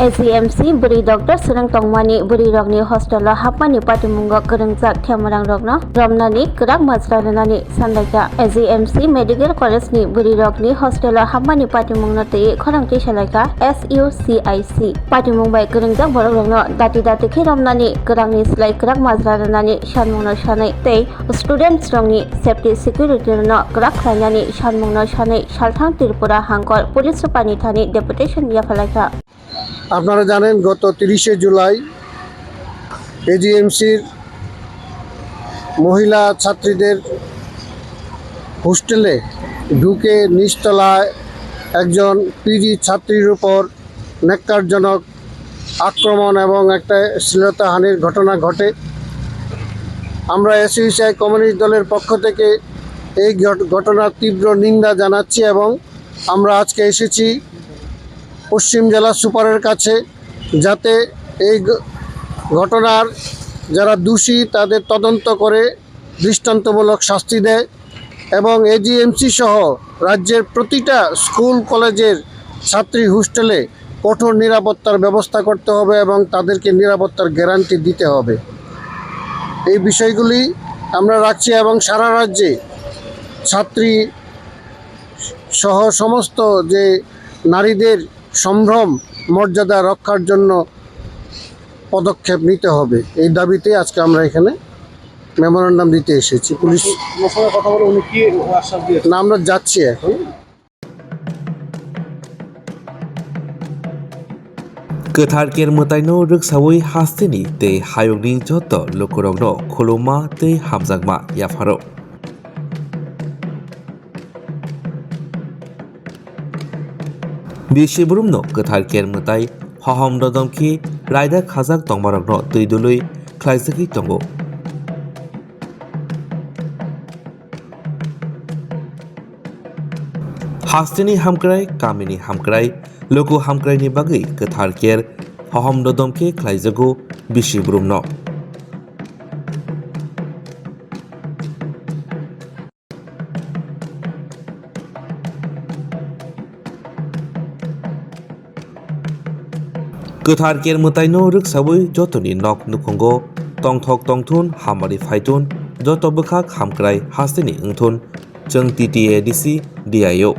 SEMC beri Dr. Swrangchati beri rogni Hostelo Habwi patimungo Kwrwngjak Tiprajwkno Romna ni kwrak majranani sandaika SEMC Medical College ni beri rogni Hostelo Habwi patimungno tei khorangti salaika SUCI patimung bai Kwrwngjak borokrokno dati khe Romna ni kwrangni slai kwrak majranani sanmungno sanai tei students rokni safety security no kwrak khlainani sanmungno sanai salthang Tripura Hangkor Police Supani Thani Deputation yapalaika। আপনারা জানেন গত 30শে জুলাই এজিএমসির মহিলা ছাত্রীদের হোস্টেলে ঢুকে নিচতলায় একজন PG ছাত্রীর উপর ন্যাক্কারজনক আক্রমণ এবং একটা শ্লীলতাহানির ঘটনা ঘটে। আমরা SUCI কমিউনিস্ট দলের পক্ষ থেকে এই ঘটনার তীব্র নিন্দা জানাচ্ছি এবং আমরা আজকে এসেছি পশ্চিম জেলা সুপারের কাছে যাতে এই ঘটনার যারা দোষী তাদের তদন্ত করে দৃষ্টান্তমূলক শাস্তি দেয় এবং এজিএমসি সহ রাজ্যের প্রতিটা স্কুল কলেজের ছাত্রী হোস্টেলে কঠোর নিরাপত্তার ব্যবস্থা করতে হবে এবং তাদেরকে নিরাপত্তার গ্যারান্টি দিতে হবে। এই বিষয়গুলি আমরা রাখছি এবং সারা রাজ্যে ছাত্রী সহ সমস্ত যে নারীদের সম্ভ্রম মর্যাদা রক্ষার জন্য পদক্ষেপ নিতে হবে এই দাবিতে আজকে আমরা এখানে মেমোরেন্ডাম দিতে এসেছি। পুলিশ কথা বলে উনি কি আশ্বাস দিয়েছেন না আমরা যাচ্ছি এখন। Ketarker mutaino ruksawi hastini te hayogni joto lokorogno khuluma te hamjagma yafaro Bishibrumno ketarker mutai haham dodamki raida khajak tongmarogno tuidului khlaisaki tongo Hastini hamkrai kamini hamkrai Loko hamkrai ni bagai ketarker haham dodamki khlaijago bishibrumno Ketarker mutaino ruksawi jotoni nok nukongo tongthok tongthun hamari phaitun joto bwkhak hamkrai hastini wngthun chung TTADC DIO